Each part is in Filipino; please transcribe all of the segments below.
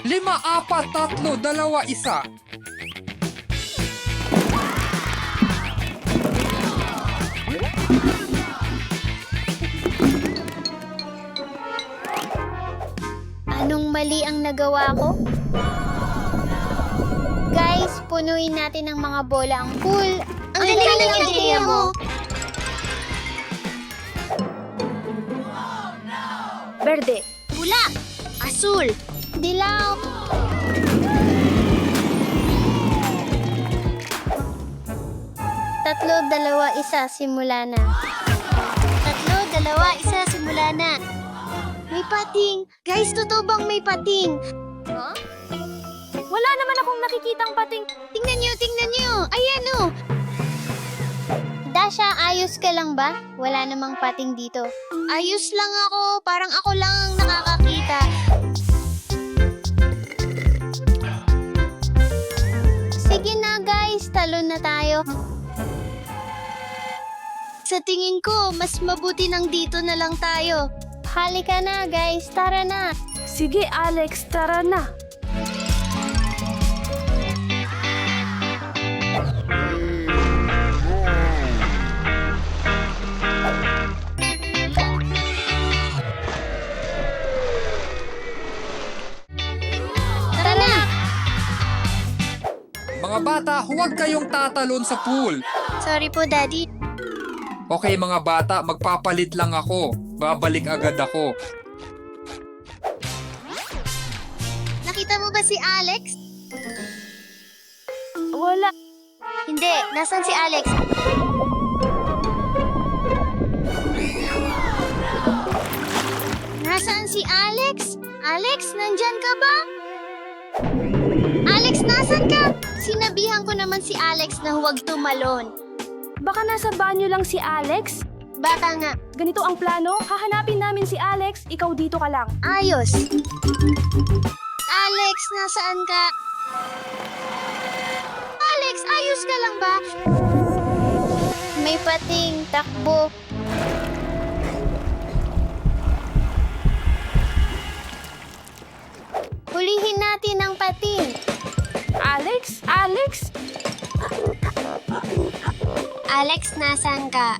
5, 4, 3, 2, 1. Anong mali ang nagawa ko? Guys, punuin natin ng mga bola ang pool. Ang galing ng idea mo! Berde. Pula! Asul! Dilaw! Tatlo, dalawa, isa, simula na. Tatlo, dalawa, isa, simula na. May pating! Guys, totoo bang may pating? Huh? Wala naman akong nakikitang pating. Tingnan nyo! Ayan o! Dasha, ayos ka lang ba? Wala namang pating dito. Ayos lang ako. Parang ako lang ang nakakakita. Sige na guys, talon na tayo. Sa tingin ko, mas mabuti nang dito na lang tayo. Halika na guys, tara na. Sige, Alex, tara na. Tara na! Mga bata, huwag kayong tatalon sa pool. Sorry po, Daddy. Okay mga bata, magpapalit lang ako. Babalik agad ako. Nakita mo ba si Alex? Wala. Hindi, nasan si Alex? Nasaan si Alex? Alex, nandyan ka ba? Alex, nasan ka? Sinabihan ko naman si Alex na huwag tumalon. Baka nasa banyo lang si Alex? Baka nga, Ganito ang plano, hahanapin namin si Alex, ikaw dito ka lang. ayos. Alex, nasaan ka? Alex, ayos ka lang ba? May pating, takbo. Hulihin natin ang pating. Alex? Alex? Alex, nasaan ka?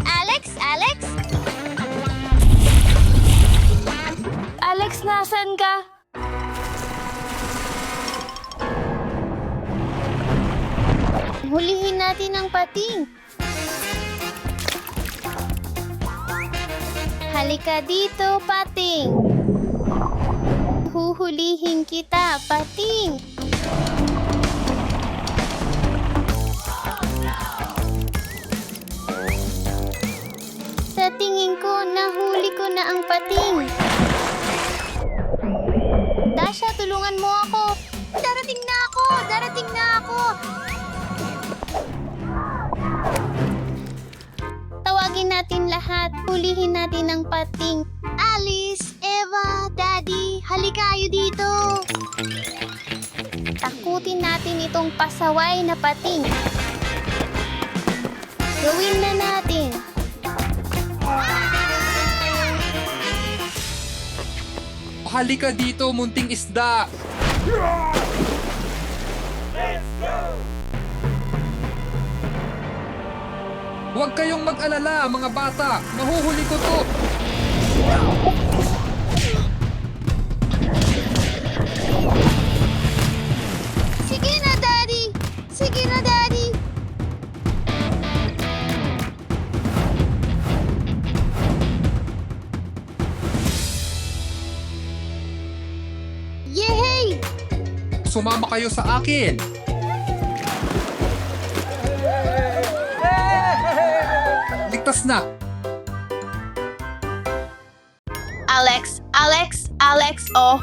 Alex? Alex? Alex, nasan ka? Hulihin natin ang pating. Halika dito, pating. Huhulihin kita, pating. Sa tingin ko, nahuli ko na ang pating. Dasha, tulungan mo ako. Darating na ako! Darating na ako! Tawagin natin lahat. Hulihin natin ang pating. Alice, Eva, Daddy, halika kayo dito. Takutin natin itong pasaway na pating. Gawin na natin. Halika dito, munting isda. Huwag kayong mag-alala, mga bata. Mahuhuli ko to. Sige na, Daddy! Sige na, Daddy! Yehey! Sumama kayo sa akin. Ligtas na. Alex, Alex, Alex, oh.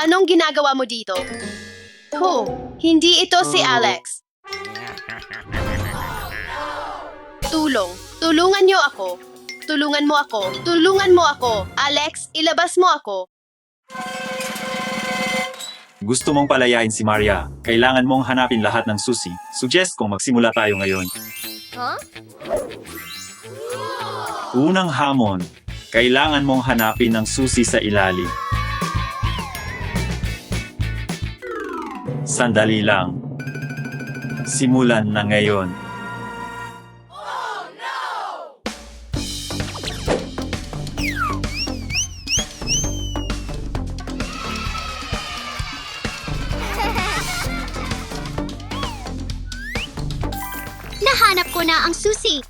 Anong ginagawa mo dito? Hindi ito si Alex. Tulungan niyo ako. Tulungan mo ako. Tulungan mo ako. Alex, ilabas mo ako. Gusto mong palayain si Maria. Kailangan mong hanapin lahat ng susi. Suggest kung magsimula tayo ngayon. Huh? Unang hamon, kailangan mong hanapin ang susi sa ilalim. Sandali lang. Simulan na ngayon. Nahanap ko na ang susi.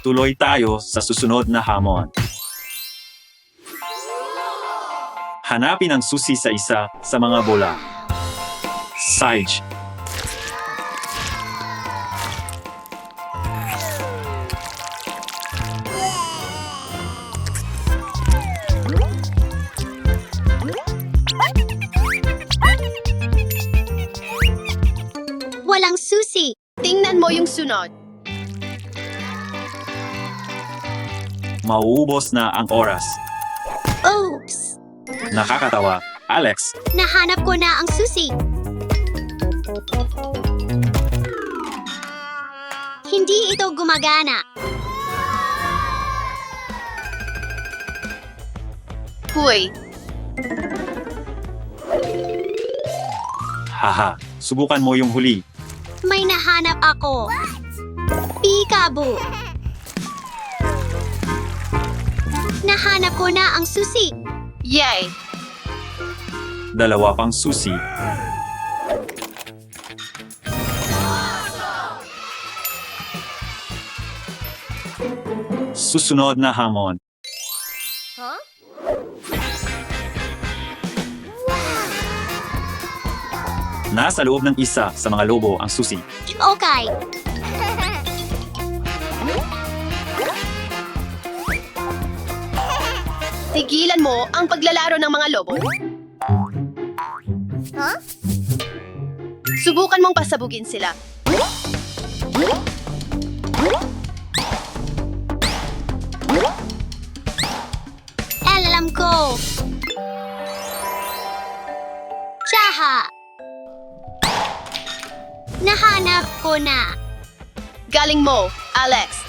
Tuloy tayo sa susunod na hamon. Hanapin ang susi sa isa sa mga bola. Sage. Walang susi. Tingnan mo yung sunod. Mauubos na ang oras. Oops! Nakakatawa. Alex, Nahanap ko na ang susi. Hindi ito gumagana. Huy, haha. Subukan mo yung huli. May nahanap ako. Peekaboo. Nahanap ko na ang susi. yay! Dalawa pang susi. Susunod na hamon. Nasa loob ng isa sa mga lobo ang susi. Okay. Tigilan mo ang paglalaro ng mga lobo. Subukan mong pasabugin sila. Alam ko. Tsaha. Nahanap ko na. Galing mo, Alex.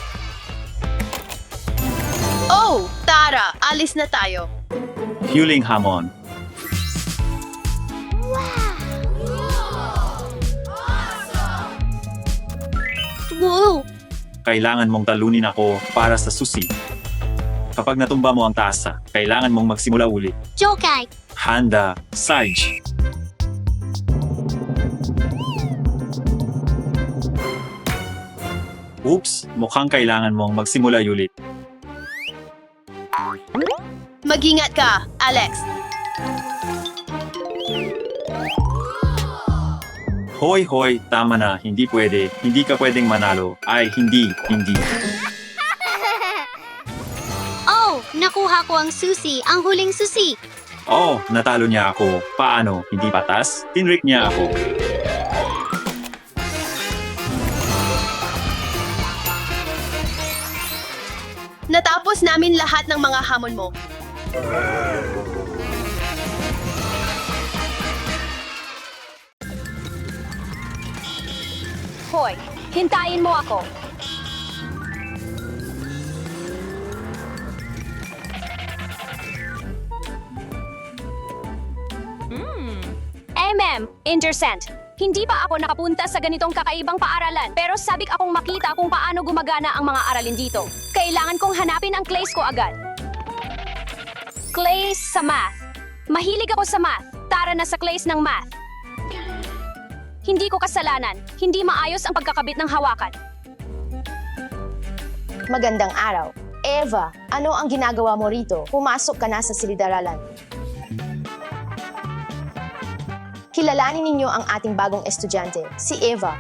Oh, Tara, alis na tayo. Huling hamon. Wow! Kailangan mong talunin ako para sa susi. Kapag natumba mo ang tasa, kailangan mong magsimula ulit. Jokay! Handa, Sage. Oops, mukhang kailangan mong magsimula ulit. Mag-ingat ka, Alex. Hoy, hoy, tama na, hindi pwede. Hindi ka pwedeng manalo. Ay, hindi. Oh, nakuha ko ang susi, ang huling susi. Oh, natalo niya ako. Paano? Hindi patas? Tinrick niya ako. Natapos namin lahat ng mga hamon mo. Hoy, hintayin mo ako. Intercent. Hindi pa ako nakapunta sa ganitong kakaibang paaralan, pero sabik akong makita kung paano gumagana ang mga aralin dito. Kailangan kong hanapin ang clays ko agad. Clays sa math. Mahilig ako sa math. Tara na sa clays ng math. Hindi ko kasalanan. Hindi maayos ang pagkakabit ng hawakan. Magandang araw. Eva, ano ang ginagawa mo rito? Pumasok ka na sa silid-aralan. Kilalanin ninyo ang ating bagong estudyante, si Eva.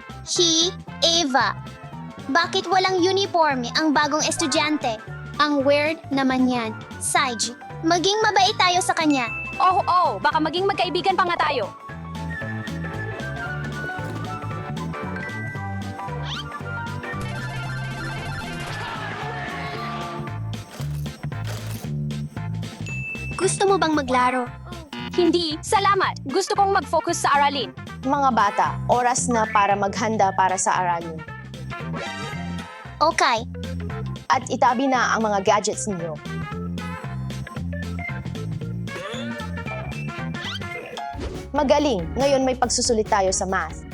Eva. Bakit walang uniform ang bagong estudyante? Ang weird naman yan. Sage, maging mabait tayo sa kanya. Oh, baka maging magkaibigan pa nga tayo. Gusto mo bang maglaro? Hindi, salamat. Gusto kong mag-focus sa aralin. Mga bata, oras na para maghanda para sa aralin. Okay, At itabi na ang mga gadgets ninyo. Magaling! Ngayon may pagsusulit tayo sa math.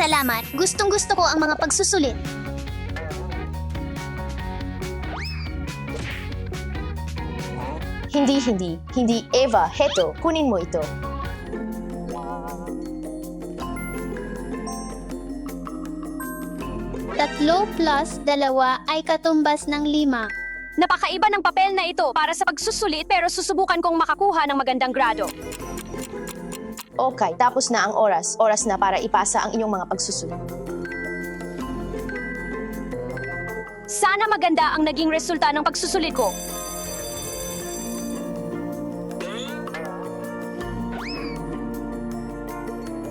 salamat. Gustong-gusto ko ang mga pagsusulit. Hindi. Eva, heto, kunin mo ito. Tatlo plus dalawa ay katumbas ng 5. Napakaiba ng papel na ito para sa pagsusulit pero susubukan kong makakuha ng magandang grado. Okay, tapos na ang oras. Oras na para ipasa ang inyong mga pagsusulit. Sana maganda ang naging resulta ng pagsusulit ko.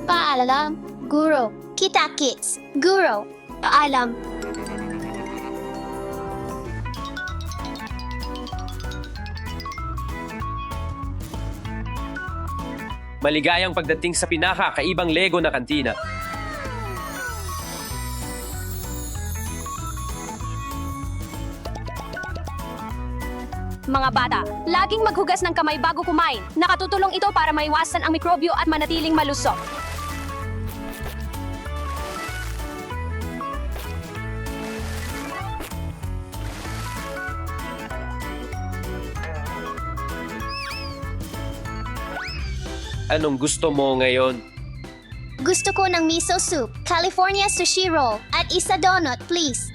Paalam, Guro. Kita-kits, Guro. Paalam. Maligayang pagdating sa pinakakaibang Lego na kantina. Mga bata, laging maghugas ng kamay bago kumain. Nakatutulong ito para maiwasan ang mikrobyo at manatiling malusog. Anong gusto mo ngayon? Gusto ko ng miso soup, California sushi roll, at isa donut, please.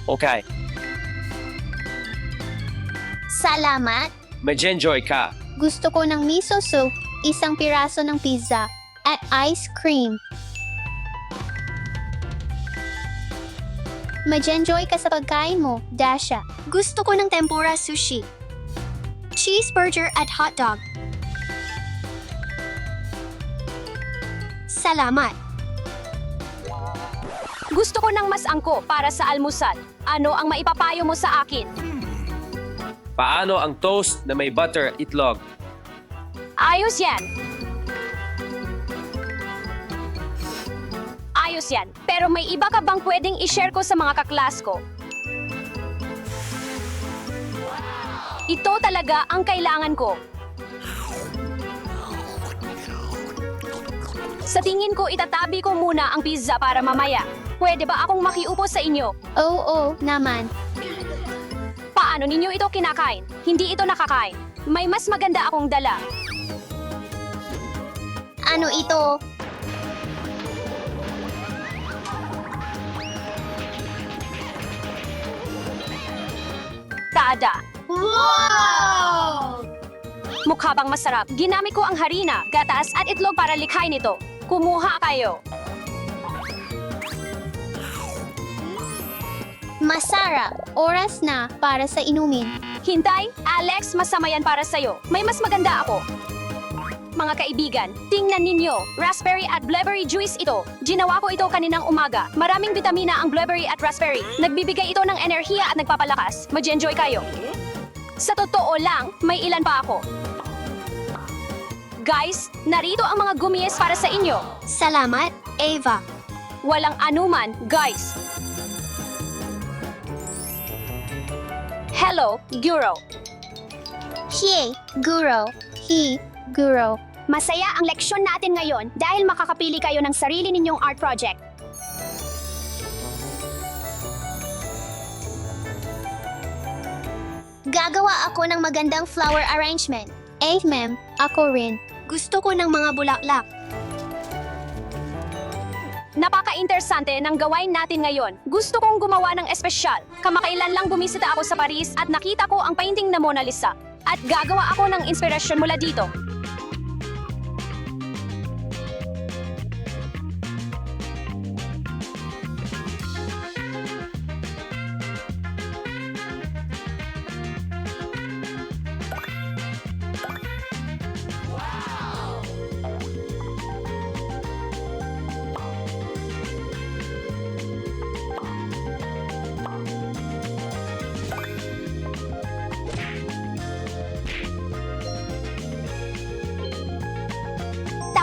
Okay, Salamat. mag-enjoy ka. Gusto ko ng miso soup, isang piraso ng pizza, at ice cream. Mag-enjoy ka sa pagkain mo, Dasha. Gusto ko ng tempura sushi, cheeseburger at hotdog. Salamat. Gusto ko ng mas angko para sa almusal. Ano ang maipapayo mo sa akin? Paano ang toast na may butter at itlog? Ayos yan. Ayos yan. Pero may iba ka bang pwedeng i-share ko sa mga kaklas ko? Ito talaga ang kailangan ko. Sa tingin ko, itatabi ko muna ang pizza para mamaya. Pwede ba akong makiupo sa inyo? Oo, naman. Paano ninyo ito kinakain? Hindi ito nakakain. May mas maganda akong dala. Ano ito? Tada! Wow! Mukha bang masarap? Ginamit ko ang harina, gatas at itlog para likhain ito. Kumuha kayo. Masarap. Oras na para sa inumin. Hintay, Alex, masama yan para sa'yo. May mas maganda ako. Mga kaibigan, tingnan ninyo. Raspberry at blueberry juice ito. Ginawa ko ito kaninang umaga. Maraming bitamina ang blueberry at raspberry. Nagbibigay ito ng enerhiya at nagpapalakas. Mag-enjoy kayo. Sa totoo lang, may ilan pa ako. Guys, narito ang mga gumies para sa inyo. Salamat, Eva. Walang anuman, guys. Hello, Guro. Hey, Guro. Guro. Masaya ang leksyon natin ngayon dahil makakapili kayo ng sarili ninyong art project. Gagawa ako ng magandang flower arrangement. Ma'am, ako rin. Gusto ko ng mga bulaklak. Napaka-interesante ng gawain natin ngayon. Gusto kong gumawa ng espesyal. Kamakailan lang bumisita ako sa Paris at nakita ko ang painting na Mona Lisa. At gagawa ako ng inspirasyon mula dito.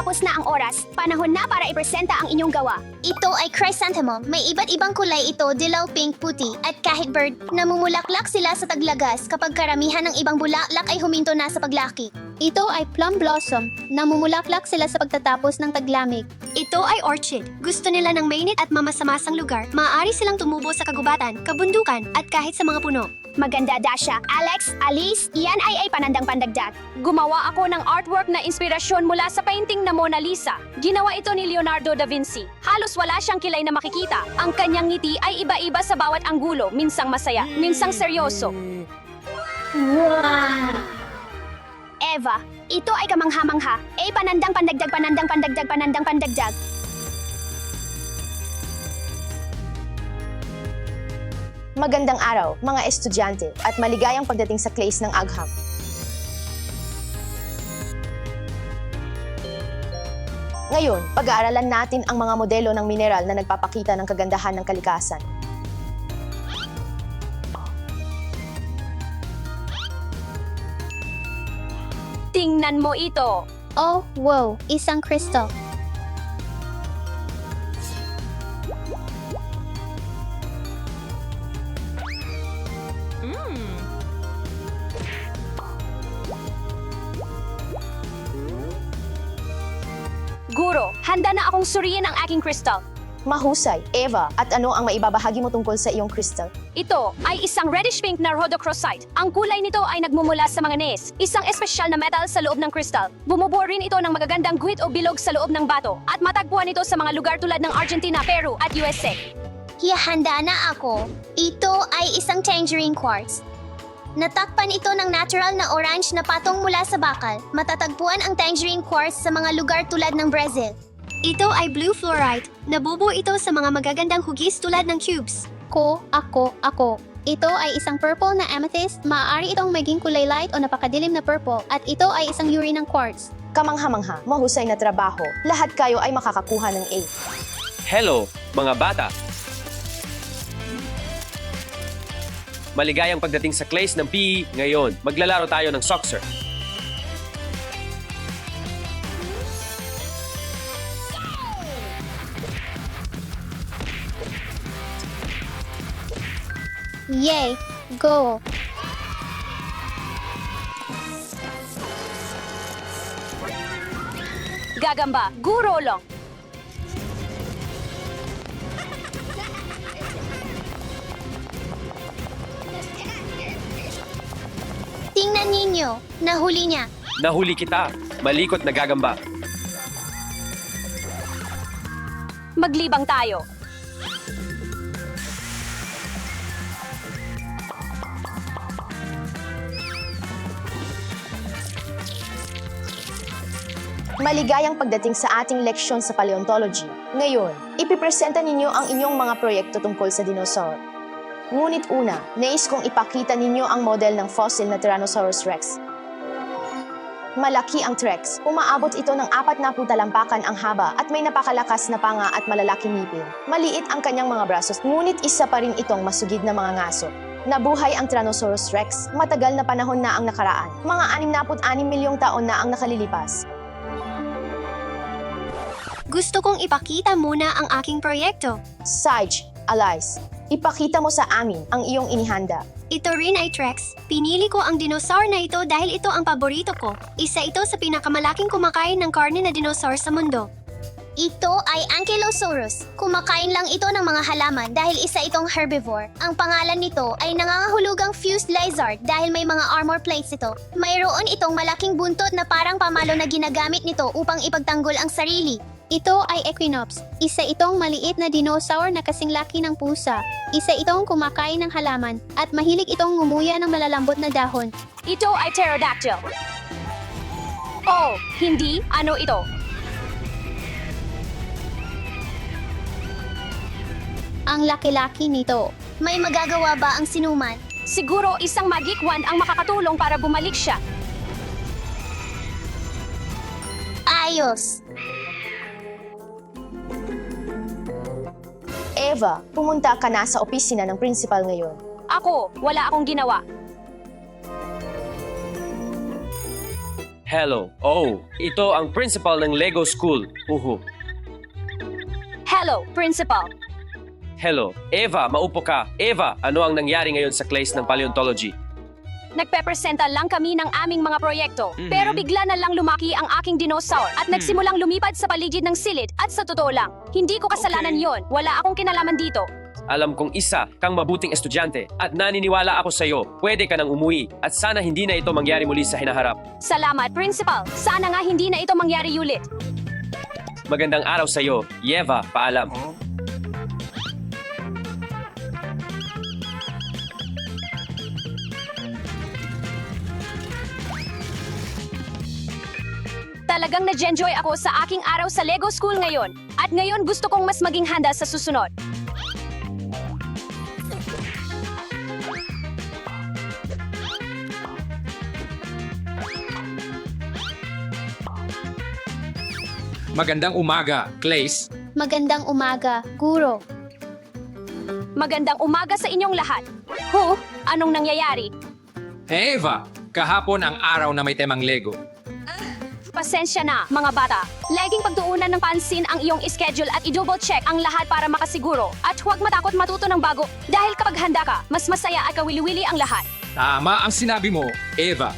Tapos na ang oras. Panahon na para ipresenta ang inyong gawa. Ito ay chrysanthemum. May iba't ibang kulay ito, dilaw, pink, puti. At kahit bird, namumulaklak sila sa taglagas kapag karamihan ng ibang bulaklak ay huminto na sa paglaki. Ito ay plum blossom. Namumulaklak sila sa pagtatapos ng taglamig. Ito ay orchid. Gusto nila ng mainit at mamasamasang lugar. Maaari silang tumubo sa kagubatan, kabundukan, at kahit sa mga puno. Maganda, Dasha. Alex, Alice, iyan ay panandang pandagdag. Gumawa ako ng artwork na inspirasyon mula sa painting na Mona Lisa. Ginawa ito ni Leonardo da Vinci. Halos wala siyang kilay na makikita. Ang kanyang ngiti ay iba-iba sa bawat anggulo. Minsang masaya, minsang seryoso. Eva, ito ay kamangha-mangha. Panandang pandagdag, panandang pandagdag, panandang pandagdag. Magandang araw, mga estudyante, at maligayang pagdating sa class ng agham. Ngayon, pag-aaralan natin ang mga modelo ng mineral na nagpapakita ng kagandahan ng kalikasan. Tingnan mo ito. Oh, wow, isang crystal. Guro, handa na akong suriin ang aking crystal. Mahusay, Eva, at ano ang maibabahagi mo tungkol sa iyong crystal? Ito ay isang reddish-pink na rhodochrosite. Ang kulay nito ay nagmumula sa manganese, isang espesyal na metal sa loob ng crystal. Bumubuo rin ito ng magagandang guhit o bilog sa loob ng bato at matagpuan ito sa mga lugar tulad ng Argentina, Peru at USA. Handa na ako. Ito ay isang tangerine quartz. Natakpan ito ng natural na orange na patong mula sa bakal. Matatagpuan ang tangerine quartz sa mga lugar tulad ng Brazil. Ito ay blue fluorite. Nabubuo ito sa mga magagandang hugis tulad ng cubes. Ako. Ito ay isang purple na amethyst. Maaari itong maging kulay light o napakadilim na purple. At ito ay isang uri ng quartz. Kamangha-mangha, mahusay na trabaho. Lahat kayo ay makakakuha ng A. Hello, mga bata. Maligayang pagdating sa class ng PE ngayon. Maglalaro tayo ng soccer. Yay! Go! Gagamba, guro long. Tingnan ninyo. Nahuli niya. Nahuli kita. Malikot na gagamba. Maglibang tayo. Maligayang pagdating sa ating leksyon sa paleontology. Ngayon, ipipresenta ninyo ang inyong mga proyekto tungkol sa dinosaur. Ngunit una, nais kong ipakita ninyo ang model ng fossil na Tyrannosaurus Rex. Malaki ang T-Rex. Umaabot ito ng 40 talampakan ang haba at may napakalakas na panga at malalaking ngipin. Maliit ang kanyang mga brasos, ngunit isa pa rin itong masugid na mga ngaso. Nabuhay ang Tyrannosaurus Rex. Matagal na panahon na ang nakaraan. Mga 66 milyong taon na ang nakalilipas. Gusto kong ipakita muna ang aking proyekto. Sage, Alice, ipakita mo sa amin ang iyong inihanda. Ito rin ay T-Rex. Pinili ko ang dinosaur na ito dahil ito ang paborito ko. Isa ito sa pinakamalaking kumakain ng karne na dinosaur sa mundo. Ito ay Ankylosaurus. Kumakain lang ito ng mga halaman dahil isa itong herbivore. Ang pangalan nito ay nangangahulugang fused lizard dahil may mga armor plates ito. Mayroon itong malaking buntot na parang pamalo na ginagamit nito upang ipagtanggol ang sarili. Ito ay Equinops. Isa itong maliit na dinosaur na kasing laki ng pusa. Isa itong kumakain ng halaman at mahilig itong ngumuya ng malalambot na dahon. Ito ay pterodactyl. Oh, hindi? Ano ito? Ang laki-laki nito. May magagawa ba ang sinuman? Siguro isang magic wand ang makakatulong para bumalik siya. Ayos! Eva, pumunta ka na sa opisina ng principal ngayon. Ako, wala akong ginawa. Hello. Oh, ito ang principal ng Lego School. Uhu. Hello, Principal. Hello. Eva, maupo ka. Eva, ano ang nangyari ngayon sa class ng paleontology? Nagpepresenta lang kami ng aming mga proyekto. Pero bigla na lang lumaki ang aking dinosaur at nagsimulang lumipad sa paligid ng silid at sa totoo lang, hindi ko kasalanan yon. Wala akong kinalaman dito. Alam kong isa kang mabuting estudyante at naniniwala ako sa iyo. Pwede ka nang umuwi at sana hindi na ito mangyari muli sa hinaharap. Salamat, Principal. Sana nga hindi na ito mangyari ulit. Magandang araw sa iyo, Eva. Paalam. Talagang na-enjoy ako sa aking araw sa Lego School ngayon. At ngayon gusto kong mas maging handa sa susunod. Magandang umaga, Clays. Magandang umaga, Guro. Magandang umaga sa inyong lahat. Anong nangyayari? Eva, kahapon ang araw na may temang Lego. Pasensya na, mga bata. Laging pagtuunan ng pansin ang iyong schedule at i-double check ang lahat para makasiguro. At huwag matakot matuto ng bago dahil kapag handa ka, mas masaya at kawili-wili ang lahat. Tama ang sinabi mo, Eva.